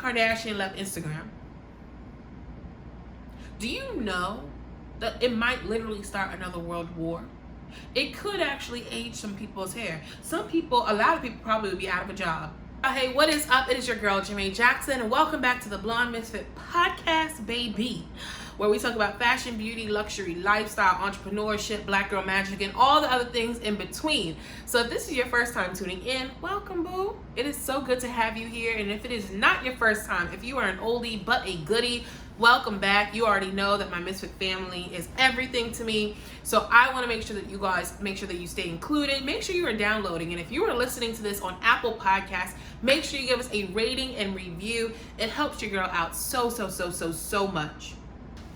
Kardashian left Instagram, do you know that it might literally start another world war? It could actually age some people's hair. A lot of people probably would be out of a job. Hey, what is up? It is your girl, Jermaine Jackson, and welcome back to the Blonde Misfit podcast, baby, where we talk about fashion, beauty, luxury, lifestyle, entrepreneurship, black girl magic, and all the other things in between. So if this is your first time tuning in, welcome, boo. It is so good to have you here. And if it is not your first time, if you are an oldie but a goodie, welcome back. You already know that my Misfit family is everything to me. So I want to make sure that you guys make sure that you stay included. Make sure you are downloading. And if you are listening to this on Apple Podcasts, make sure you give us a rating and review. It helps your girl out so much.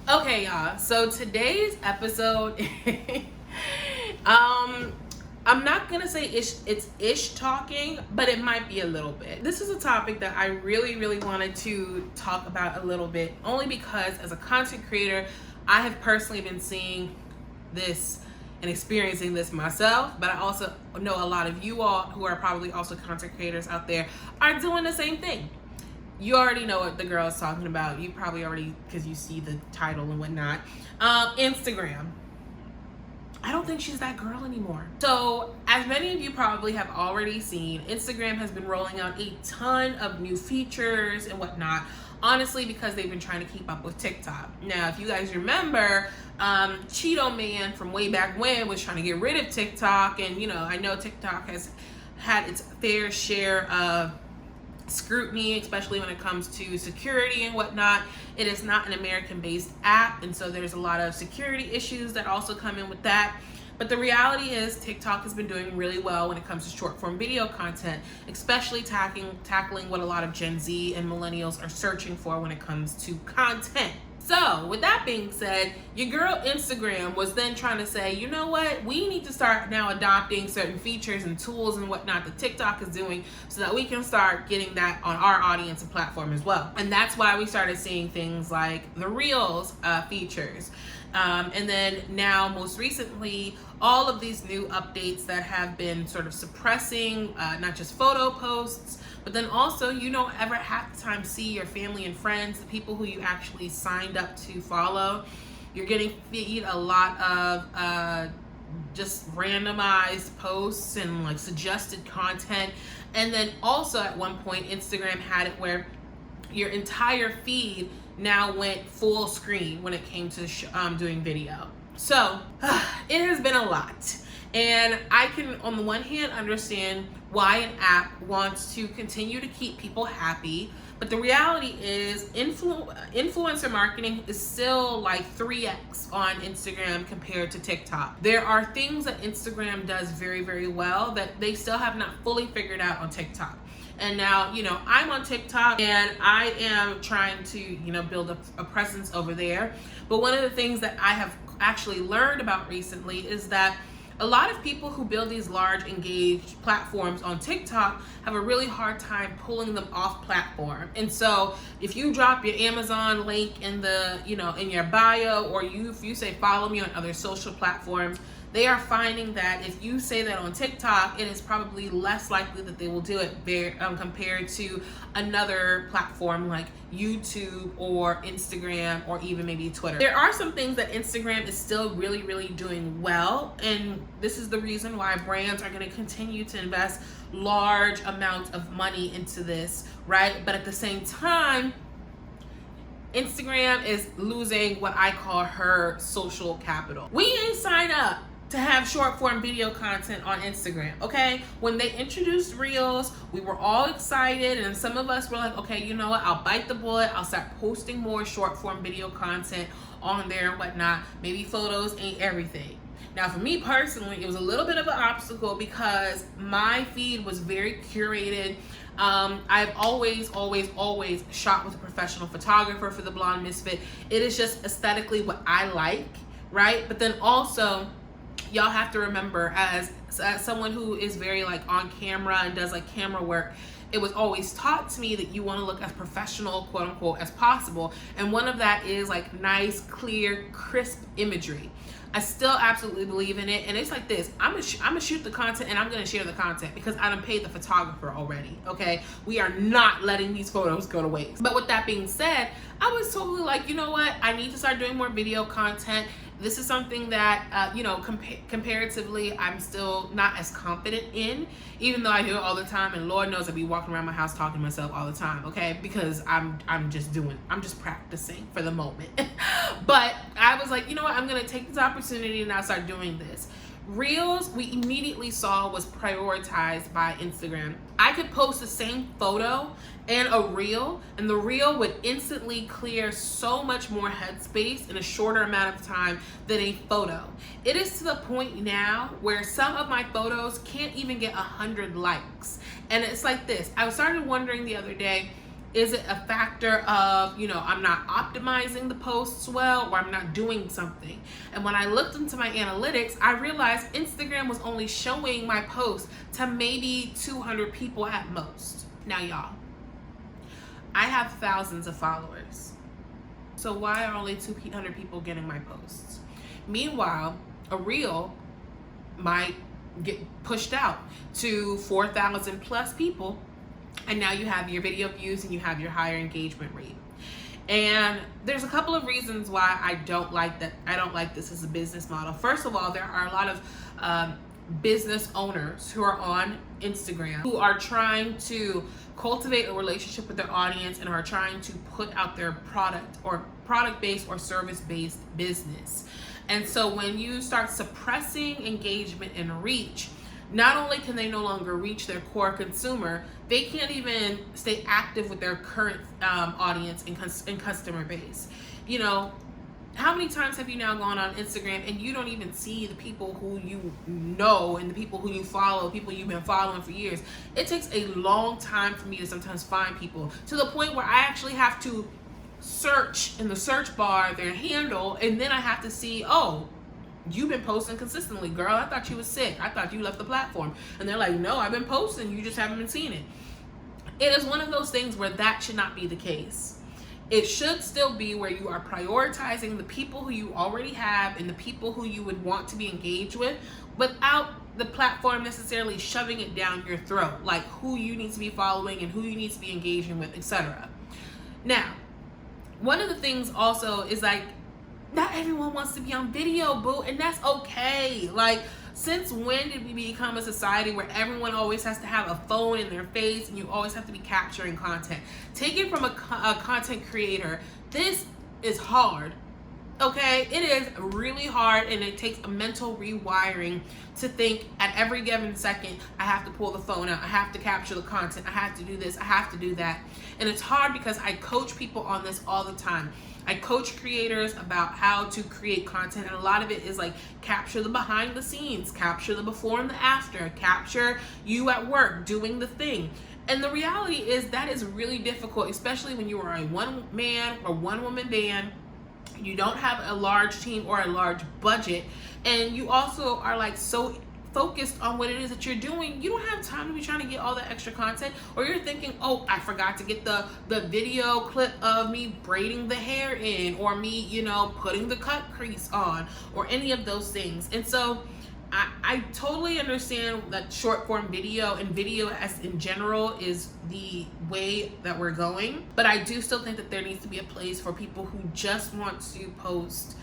Okay, y'all. So today's episode, I'm not gonna say it's ish talking, but it might be a little bit. This is a topic that I really wanted to talk about a little bit, only because as a content creator, I have personally been seeing this and experiencing this myself, but I also know a lot of you all who are probably also content creators out there are doing the same thing. You already know what the girl is talking about. You probably already, because you see the title and whatnot. Instagram. I don't think she's that girl anymore. So, as many of you probably have already seen, Instagram has been rolling out a ton of new features and whatnot, honestly, because they've been trying to keep up with TikTok. Now, if you guys remember, Cheeto Man from way back when was trying to get rid of TikTok, and I know TikTok has had its fair share of scrutiny, especially when it comes to security and whatnot. It is not an American-based app, and so there's a lot of security issues that also come in with that. But the reality is TikTok has been doing really well when it comes to short-form video content, especially tackling what a lot of Gen Z and millennials are searching for when it comes to content. So, with that being said, your girl Instagram was then trying to say, you know what, we need to start now adopting certain features and tools and whatnot that TikTok is doing so that we can start getting that on our audience and platform as well. And that's why we started seeing things like the Reels features. And then now, most recently, all of these new updates that have been sort of suppressing not just photo posts, but then also you don't ever half the time see your family and friends, the people who you actually signed up to follow. You're getting feed a lot of just randomized posts and like suggested content. And then also at one point, Instagram had it where your entire feed now went full screen when it came to doing video. So it has been a lot. And I can, on the one hand, understand why an app wants to continue to keep people happy. But the reality is influencer marketing is still like 3x on Instagram compared to TikTok. There are things that Instagram does very well that they still have not fully figured out on TikTok. And now, I'm on TikTok and I am trying to, build a presence over there. But one of the things that I have actually learned about recently is that a lot of people who build these large engaged platforms on TikTok have a really hard time pulling them off platform. And so if you drop your Amazon link in the, in your bio, or if you say follow me on other social platforms, they are finding that if you say that on TikTok, it is probably less likely that they will do it compared to another platform like YouTube or Instagram or even maybe Twitter. There are some things that Instagram is still really doing well, and this is the reason why brands are going to continue to invest large amounts of money into this, right? But at the same time, Instagram is losing what I call her social capital. We ain't signed up to have short form video content on Instagram, okay? When they introduced Reels, we were all excited, and some of us were like, okay, you know what, I'll bite the bullet, I'll start posting more short form video content on there and whatnot. Maybe photos ain't everything. Now, for me personally, it was a little bit of an obstacle because my feed was very curated. I've always shot with a professional photographer for the Blonde Misfit. It is just aesthetically what I like, right? But then also, y'all have to remember, as someone who is very like on camera and does like camera work, it was always taught to me that you want to look as professional, quote unquote, as possible. And one of that is like nice, clear, crisp imagery. I still absolutely believe in it. And it's like this, I'm gonna shoot the content and I'm gonna share the content because I done paid the photographer already, okay? We are not letting these photos go to waste. But with that being said, I was totally like, you know what? I need to start doing more video content. This is something that, you know, comparatively, I'm still not as confident in, even though I do it all the time. And Lord knows I be walking around my house talking to myself all the time, okay? Because I'm just practicing for the moment. But I was like, you know what? I'm going to take this opportunity and now start doing this. Reels, we immediately saw was prioritized by Instagram. I could post the same photo and a reel, and the reel would instantly clear so much more headspace in a shorter amount of time than a photo. It is to the point now where some of my photos can't even get 100 likes. And it's like this. I started wondering the other day, is it a factor of, you know, I'm not optimizing the posts well, or I'm not doing something? And when I looked into my analytics, I realized Instagram was only showing my posts to maybe 200 people at most. Now, y'all, I have thousands of followers. So why are only 200 people getting my posts? Meanwhile, a reel might get pushed out to 4,000 plus people. And now you have your video views and you have your higher engagement rate. And there's a couple of reasons why I don't like that. I don't like this as a business model. First of all, there are a lot of business owners who are on Instagram who are trying to cultivate a relationship with their audience and are trying to put out their product or product-based or service-based business. And so when you start suppressing engagement and reach, not only can they no longer reach their core consumer, they can't even stay active with their current audience and customer base. You know, how many times have you now gone on Instagram and you don't even see the people who you know and the people who you follow, people you've been following for years? It takes a long time for me to sometimes find people, to the point where I actually have to search in the search bar their handle, and then I have to see, oh, you've been posting consistently, girl. I thought you was sick. I thought you left the platform. And they're like, no, I've been posting. You just haven't been seeing it. It is one of those things where that should not be the case. It should still be where you are prioritizing the people who you already have and the people who you would want to be engaged with, without the platform necessarily shoving it down your throat, like who you need to be following and who you need to be engaging with, etc. Now, one of the things also is like, not everyone wants to be on video, boo, and that's okay. Like, since when did we become a society where everyone always has to have a phone in their face and you always have to be capturing content? Take it from a content creator. This is hard, okay? It is really hard, and it takes a mental rewiring to think at every given second, I have to pull the phone out, I have to capture the content, I have to do this, I have to do that. And it's hard because I coach people on this all the time. I coach creators about how to create content, and a lot of it is like capture the behind the scenes, capture the before and the after, capture you at work doing the thing. And the reality is that is really difficult, especially when you are a one-man or one-woman band. You don't have a large team or a large budget, and you also are like so focused on what it is that you're doing. You don't have time to be trying to get all that extra content, or you're thinking, oh, I forgot to get the video clip of me braiding the hair in, or me, you know, putting the cut crease on, or any of those things. And so I totally understand that short form video and video as in general is the way that we're going, but I do still think that there needs to be a place for people who just want to post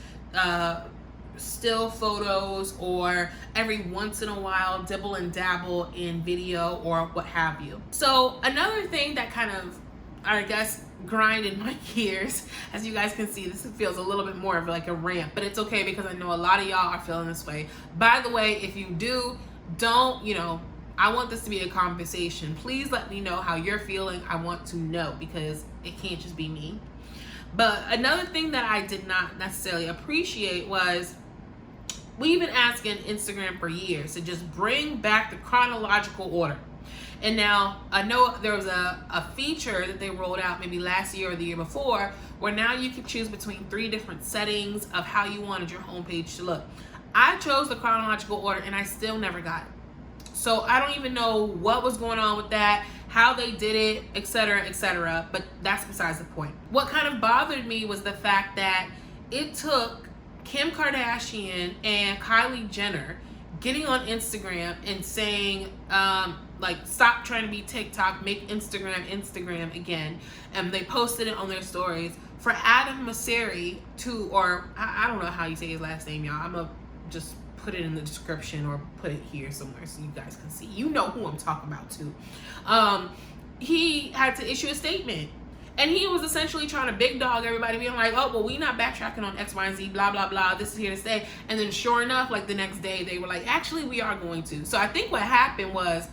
still photos, or every once in a while dibble and dabble in video or what have you. So another thing that kind of, I guess, grinded my gears, as you guys can see, this feels a little bit more of like a rant, but it's okay because I know a lot of y'all are feeling this way. By the way, if you don't, you know, I want this to be a conversation. Please let me know how you're feeling. I want to know, because it can't just be me. But another thing that I did not necessarily appreciate was, we've been asking Instagram for years to just bring back the chronological order. And now I know there was a feature that they rolled out maybe last year or the year before, where now you can choose between 3 different settings of how you wanted your homepage to look. I chose the chronological order and I still never got it. So I don't even know what was going on with that, how they did it, etc., but that's besides the point. What kind of bothered me was the fact that it took Kim Kardashian and Kylie Jenner getting on Instagram and saying, like, stop trying to be TikTok, make Instagram again. And they posted it on their stories for Adam Mosseri to, or I don't know how you say his last name, y'all. I'm going to just put it in the description or put it here somewhere so you guys can see. You know who I'm talking about too. He had to issue a statement. And he was essentially trying to big dog everybody, being like, oh, well, we not backtracking on X, Y, and Z, blah, blah, blah. This is here to stay. And then sure enough, like the next day, they were like, actually, we are going to. So I think what happened was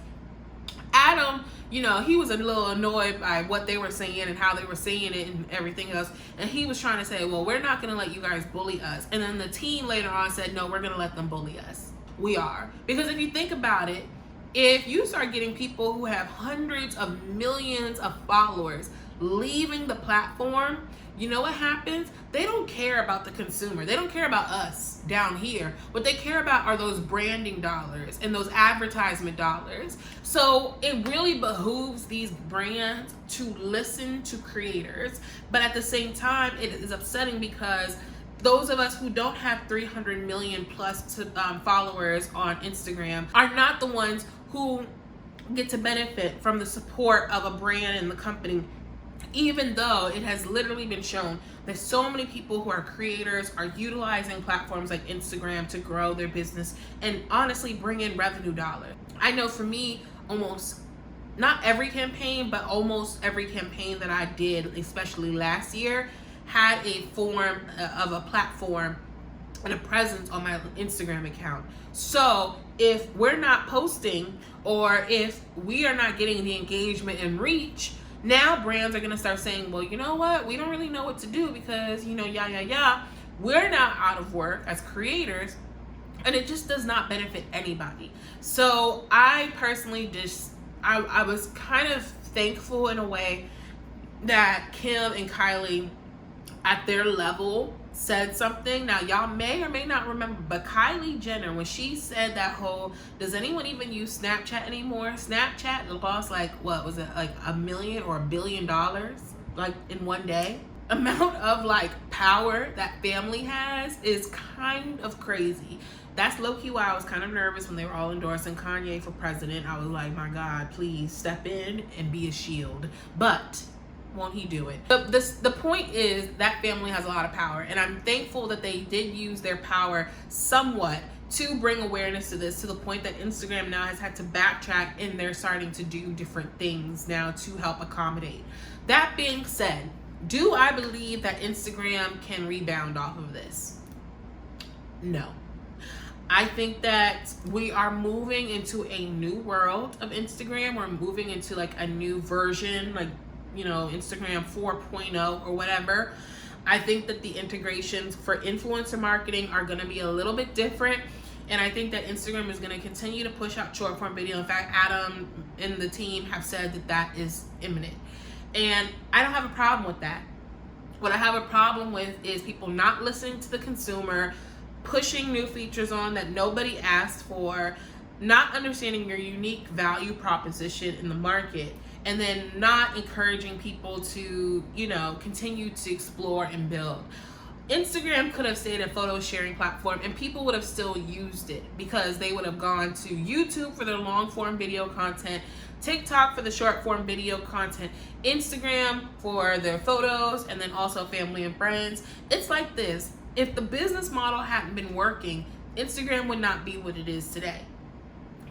Adam, you know, he was a little annoyed by what they were saying and how they were saying it and everything else. And he was trying to say, well, we're not going to let you guys bully us. And then the team later on said, no, we're going to let them bully us. We are. Because if you think about it, if you start getting people who have hundreds of millions of followers leaving the platform, you know what happens? They don't care about the consumer. They don't care about us down here. What they care about are those branding dollars and those advertisement dollars. So it really behooves these brands to listen to creators. But at the same time, it is upsetting because those of us who don't have 300 million plus followers on Instagram are not the ones who get to benefit from the support of a brand and the company, even though it has literally been shown that so many people who are creators are utilizing platforms like Instagram to grow their business and honestly bring in revenue dollars. I know for me, almost not every campaign, but almost every campaign that I did, especially last year, had a form of a platform and a presence on my Instagram account. So if we're not posting, or if we are not getting the engagement and reach, now brands are going to start saying, well, you know what? We don't really know what to do because, you know, we're now out of work as creators, and it just does not benefit anybody. So I personally I was kind of thankful in a way that Kim and Kylie at their level said something. Now, y'all may or may not remember, but Kylie Jenner, when she said that whole, does anyone even use Snapchat anymore? Snapchat lost like, what was it, like $1 million or $1 billion, like in one day? Amount of like power that family has is kind of crazy. That's low-key why I was kind of nervous when they were all endorsing Kanye for president. I was like, my God, please step in and be a shield. But won't he do it? But the point is that family has a lot of power, and I'm thankful that they did use their power somewhat to bring awareness to this, to the point that Instagram now has had to backtrack and they're starting to do different things now to help accommodate. That being said, do I believe that Instagram can rebound off of this? No. I think that we are moving into a new world of Instagram. We're moving into like a new version, like, you know, Instagram 4.0 or whatever. I think that the integrations for influencer marketing are going to be a little bit different. And I think that Instagram is going to continue to push out short form video. In fact, Adam and the team have said that that is imminent. And I don't have a problem with that. What I have a problem with is people not listening to the consumer, pushing new features on that nobody asked for, not understanding your unique value proposition in the market, and then not encouraging people to, you know, continue to explore and build. Instagram could have stayed a photo sharing platform and people would have still used it because they would have gone to YouTube for their long form video content, TikTok for the short form video content, Instagram for their photos, and then also family and friends. It's like this. If the business model hadn't been working, Instagram would not be what it is today.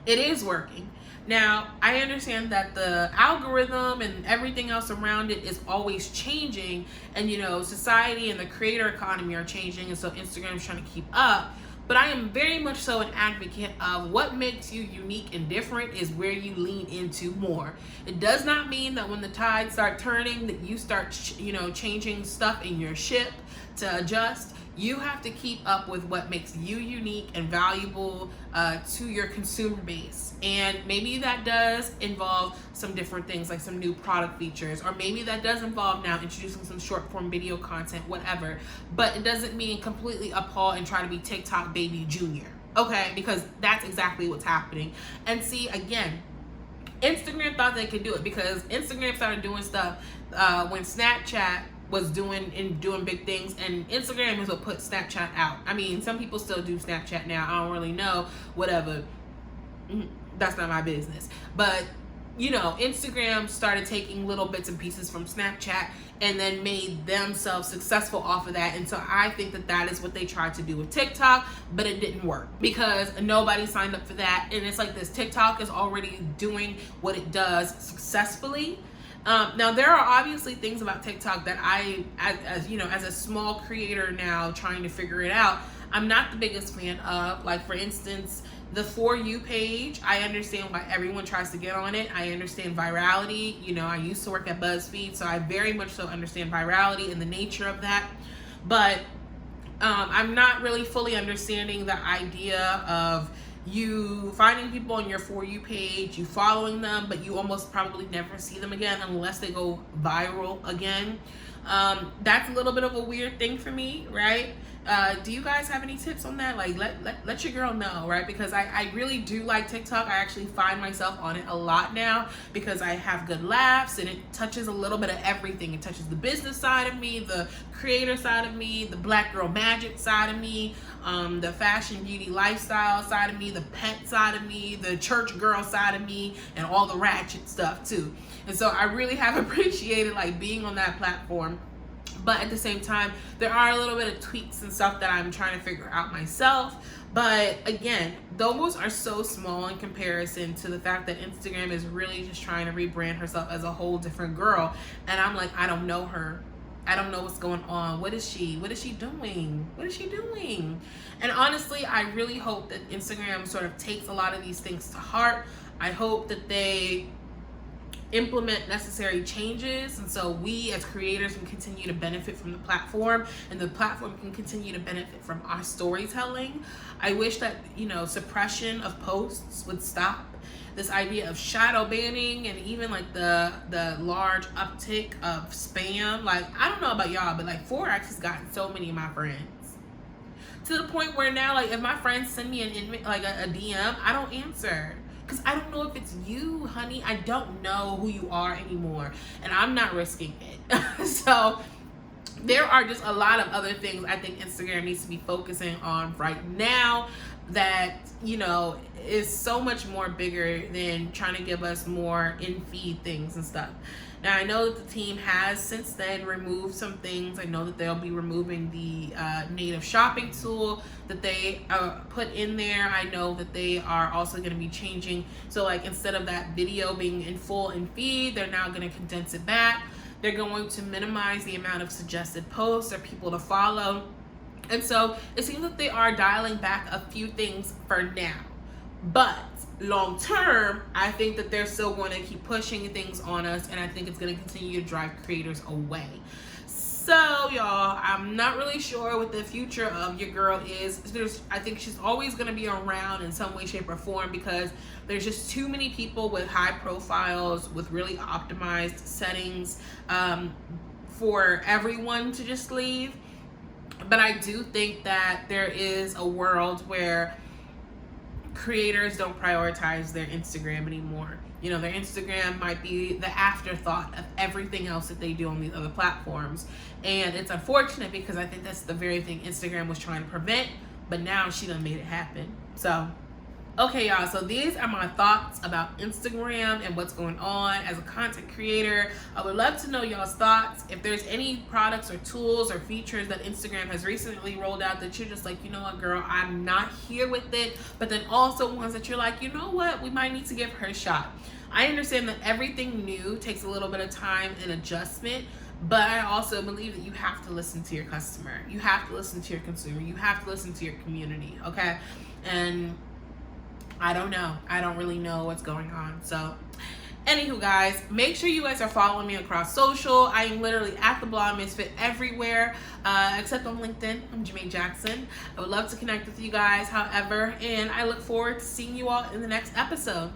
It is working. Now, I understand that the algorithm and everything else around it is always changing, and, you know, society and the creator economy are changing, and so Instagram is trying to keep up. But I am very much so an advocate of what makes you unique and different is where you lean into more. It does not mean that when the tides start turning that you start, changing stuff in your ship to adjust. You have to keep up with what makes you unique and valuable to your consumer base. And maybe that does involve some different things, like some new product features, or maybe that does involve now introducing some short form video content, whatever. But it doesn't mean completely appall and try to be TikTok baby junior. okay? Because that's exactly what's happening. And see, again, Instagram thought they could do it because Instagram started doing stuff when Snapchat was doing big things, and Instagram is what put Snapchat out. I mean, some people still do Snapchat now. I don't really know, whatever. That's not my business. But you know, Instagram started taking little bits and pieces from Snapchat and then made themselves successful off of that. And so I think that that is what they tried to do with TikTok, but it didn't work because nobody signed up for that. And it's like this, TikTok is already doing what it does successfully. Now there are obviously things about TikTok that I, as you know, as a small creator now trying to figure it out, I'm not the biggest fan of. Like, for instance, the For You page, I understand why everyone tries to get on it. I understand virality. You know, I used to work at BuzzFeed, so I very much so understand virality and the nature of that. But I'm not really fully understanding the idea of you finding people on your For You page, you following them, but you almost probably never see them again unless they go viral again. That's a little bit of a weird thing for me, right? Do you guys have any tips on that? Like, let your girl know, right? Because I really do like TikTok. I actually find myself on it a lot now because I have good laughs and it touches a little bit of everything. It touches the business side of me, the creator side of me, the black girl magic side of me, the fashion, beauty, lifestyle side of me, the pet side of me, the church girl side of me, and all the ratchet stuff too. And so I really have appreciated like being on that platform. But at the same time, there are a little bit of tweaks and stuff that I'm trying to figure out myself. But again, those are so small in comparison to the fact that Instagram is really just trying to rebrand herself as a whole different girl. And I'm like, I don't know her. I don't know what's going on. What is she? What is she doing? What is she doing? And honestly, I really hope that Instagram sort of takes a lot of these things to heart. I hope that they implement necessary changes, and so we as creators can continue to benefit from the platform, and the platform can continue to benefit from our storytelling. I wish that, you know, suppression of posts would stop. This idea of shadow banning and even like the large uptick of spam. Like, I don't know about y'all, but like Forex has gotten so many of my friends to the point where now, like, if my friends send me a DM, I don't answer. Because I don't know if it's you, honey. I don't know who you are anymore. And I'm not risking it. So there are just a lot of other things I think Instagram needs to be focusing on right now that, you know, is so much more bigger than trying to give us more in-feed things and stuff. Now, I know that the team has since then removed some things. I know that they'll be removing the native shopping tool that they put in there. I know that they are also going to be changing. So, like, instead of that video being in full in feed, they're now going to condense it back. They're going to minimize the amount of suggested posts or people to follow. And so it seems that they are dialing back a few things for now. But long term, I think that they're still going to keep pushing things on us, and I think it's going to continue to drive creators away. So, y'all, I'm not really sure what the future of your girl is. I think she's always going to be around in some way, shape, or form because there's just too many people with high profiles, with really optimized settings for everyone to just leave. But I do think that there is a world where creators don't prioritize their Instagram anymore. You know, their Instagram might be the afterthought of everything else that they do on these other platforms. And it's unfortunate because I think that's the very thing Instagram was trying to prevent, but now she done made it happen. So, okay, y'all, so these are my thoughts about Instagram and what's going on as a content creator. I would love to know y'all's thoughts. If there's any products or tools or features that Instagram has recently rolled out that you're just like, you know what, girl, I'm not here with it. But then also ones that you're like, you know what, we might need to give her a shot. I understand that everything new takes a little bit of time and adjustment, but I also believe that you have to listen to your customer. You have to listen to your consumer. You have to listen to your community, okay? And I don't know. I don't really know what's going on. So, anywho, guys, make sure you guys are following me across social. I am literally at TheBlondeMisfit everywhere, except on LinkedIn. I'm Jermaine Jackson. I would love to connect with you guys, however, and I look forward to seeing you all in the next episode.